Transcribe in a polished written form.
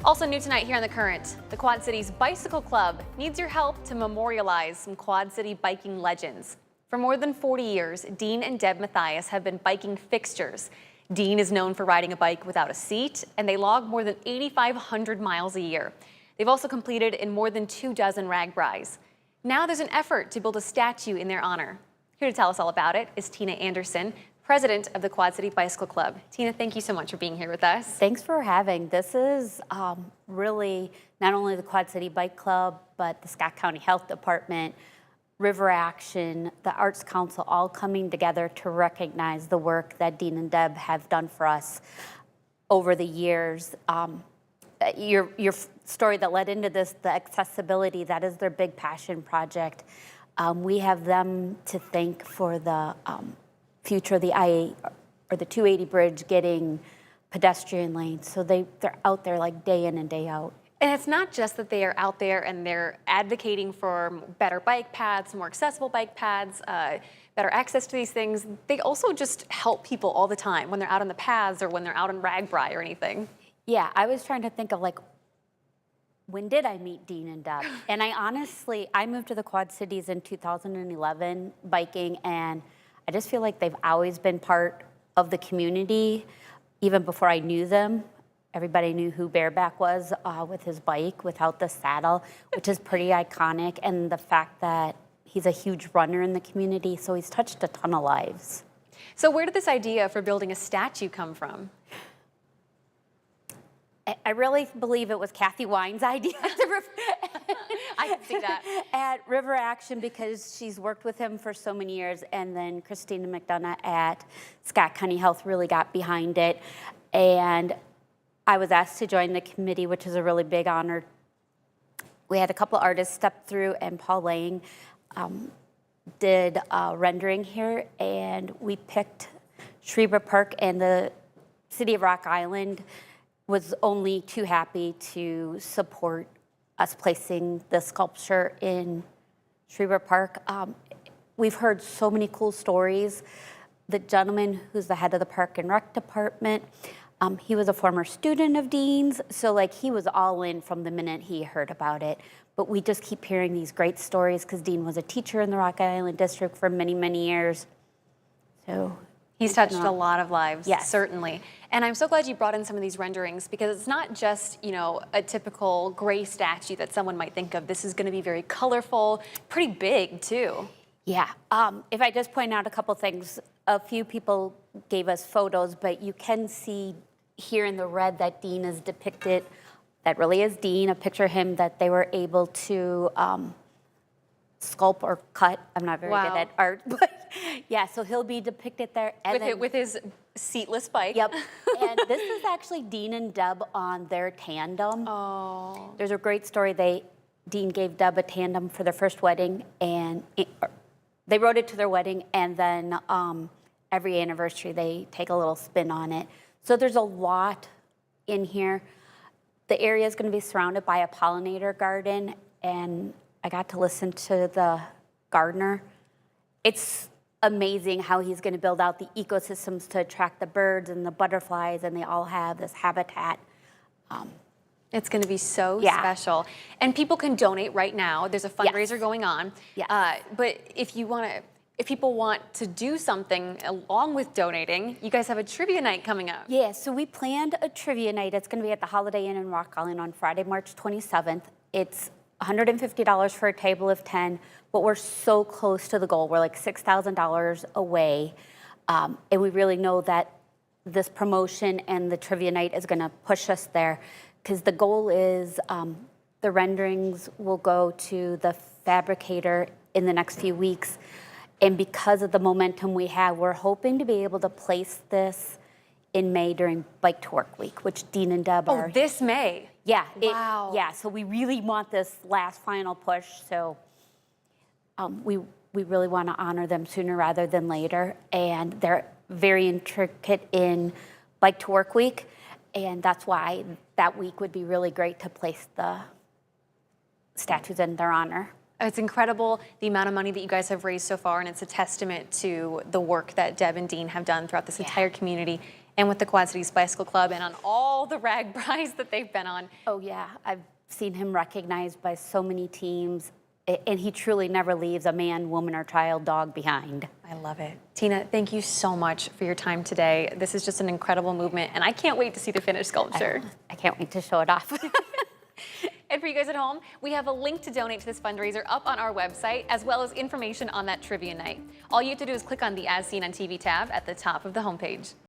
Also new tonight here on The Current, the Quad Cities Bicycle Club needs your help to memorialize some Quad City biking legends. For more than 40 years, Dean and Deb Mathias have been biking fixtures. Dean is known for riding a bike without a seat, and they log more than 8,500 miles a year. They've also completed in more than 24 RAGBRAIS. Now there's an effort to build a statue in their honor. Here to tell us all about it is Tina Anderson, president of the Quad City Bicycle Club. Tina, thank you so much for being here with us. Thanks for having. This is really not only the Quad City Bike Club, but the Scott County Health Department, River Action, the Arts Council, all coming together to recognize the work that Dean and Deb have done for us over the years. Your story that led into this, the accessibility, that is their big passion project. We have them to thank for the future of the I-8 or the 280 bridge getting pedestrian lanes. So they're out there like day in and day out. And it's not just that they are out there and they're advocating for better bike paths, more accessible bike paths, better access to these things. They also just help people all the time when they're out on the paths or when they're out on RAGBRAI or anything. Yeah, I was trying to think of like, when did I meet Dean and Deb? And I moved to the Quad Cities in 2011 biking, and I just feel like they've always been part of the community. Even before I knew them, everybody knew who Bareback was with his bike without the saddle, which is pretty iconic. And the fact that he's a huge runner in the community, so he's touched a ton of lives. So where did this idea for building a statue come from? I really believe it was Kathy Wine's idea. I can see that. At River Action, because she's worked with him for so many years, and then Christina McDonough at Scott County Health really got behind it. And I was asked to join the committee, which is a really big honor. We had a couple artists step through, and Paul Lang did rendering here, and we picked Schreiber Park, and the city of Rock Island was only too happy to support us placing the sculpture in Schreiber Park. We've heard so many cool stories. The gentleman who's the head of the Park and Rec Department, he was a former student of Dean's, so like he was all in from the minute he heard about it. But we just keep hearing these great stories because Dean was a teacher in the Rock Island District for many, many years. So he's touched a lot of lives, yes, certainly. And I'm so glad you brought in some of these renderings because it's not just, you know, a typical gray statue that someone might think of. This is going to be very colorful, pretty big too. Yeah, if I just point out a couple things, a few people gave us photos, but you can see here in the red that Dean is depicted. That really is Dean, a picture of him that they were able to sculpt or cut. I'm not very good at art, but yeah, so he'll be depicted there. And with his seatless bike. Yep, and this is actually Dean and Deb on their tandem. Oh. There's a great story. Dean gave Deb a tandem for their first wedding, and they rode it to their wedding, and then every anniversary they take a little spin on it. So there's a lot in here. The area is going to be surrounded by a pollinator garden, and I got to listen to the gardener. It's amazing how he's going to build out the ecosystems to attract the birds and the butterflies, and they all have this habitat. It's going to be so special. And people can donate right now. There's a fundraiser going on. Yes. But if people want to do something along with donating, you guys have a trivia night coming up. Yeah, so we planned a trivia night. It's going to be at the Holiday Inn in Rock Island on Friday, March 27th. It's $150 for a table of 10, but we're so close to the goal. We're like $6,000 away. And we really know that this promotion and the trivia night is going to push us there because the goal is the renderings will go to the fabricator in the next few weeks. And because of the momentum we have, we're hoping to be able to place this in May during Bike to Work Week, which Dean and Deb are. Oh, this May? Yeah. Wow. Yeah, so we really want this last final push. So we really want to honor them sooner rather than later. And they're very intricate in Bike to Work Week. And that's why that week would be really great to place the statues in their honor. It's incredible the amount of money that you guys have raised so far, and it's a testament to the work that Deb and Dean have done throughout this entire community. and with the Quad Cities Bicycle Club and on all the RAGBRAIS that they've been on. Oh yeah, I've seen him recognized by so many teams, and he truly never leaves a man, woman, or child, dog behind. I love it. Tina, thank you so much for your time today. This is just an incredible movement, and I can't wait to see the finished sculpture. I can't wait to show it off. And for you guys at home, we have a link to donate to this fundraiser up on our website, as well as information on that trivia night. All you have to do is click on the As Seen on TV tab at the top of the homepage.